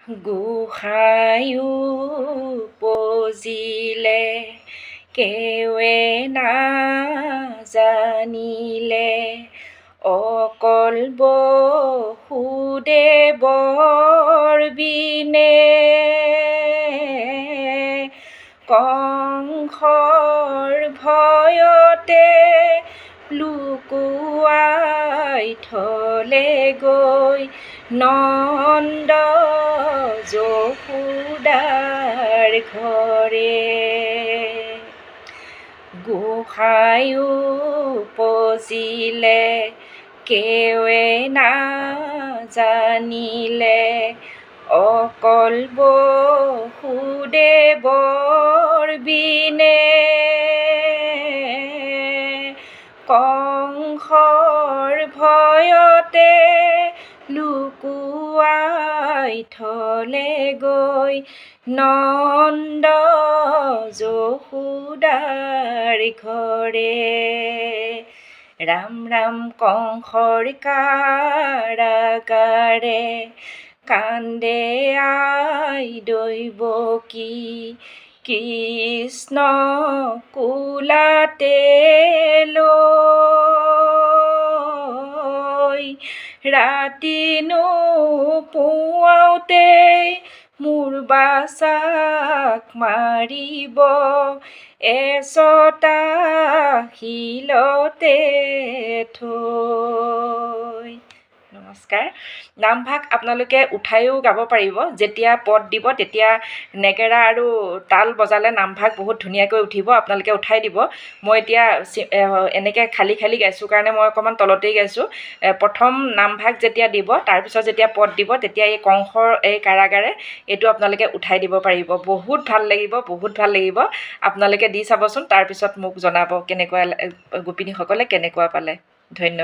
গোসাঁয়ো পজিলে কেৱে নাজানিলে অকল বসুদেৱৰ বিনে কংসৰ ভয়তে লুকুৱাই থলেগৈ নন্দ যশোদাৰ ঘৰে গোসাঁয়ো পজিলে কেৱে নাজানিলে অকল বসুদেৱৰ বিনে কংসৰ ভয়তে লুকুৱাই থলেগৈ নন্দ যশোদাৰ ঘৰে ৰাম ৰাম কংসৰ কাৰাগাৰে কান্দে আই দৈৱকী কৃষ্ণ কোলাতে লৈ ৰাতি নুপুৱাওঁতেই মোৰ বাচাক মাৰিব এচটা শিলতে থৈ। নমস্কাৰ। নামভাগ আপোনালোকে উঠায়ো গাব পাৰিব। যেতিয়া পদ দিব তেতিয়া নেগেৰা আৰু তাল বজালে নামভাগ বহুত ধুনীয়াকৈ উঠিব, আপোনালোকে উঠাই দিব। মই এতিয়া এনেকৈ খালী খালী গাইছোঁ কাৰণে মই অকণমান তলতেই গাইছোঁ। প্ৰথম নামভাগ যেতিয়া দিব, তাৰপিছত যেতিয়া পদ দিব তেতিয়া এই কংসৰ এই কাৰাগাৰে এইটো আপোনালোকে উঠাই দিব পাৰিব। বহুত ভাল লাগিব, বহুত ভাল লাগিব। আপোনালোকে দি চাবচোন, তাৰপিছত মোক জনাব কেনেকুৱা গোপিনীসকলে কেনেকুৱা পালে। ধন্যবাদ।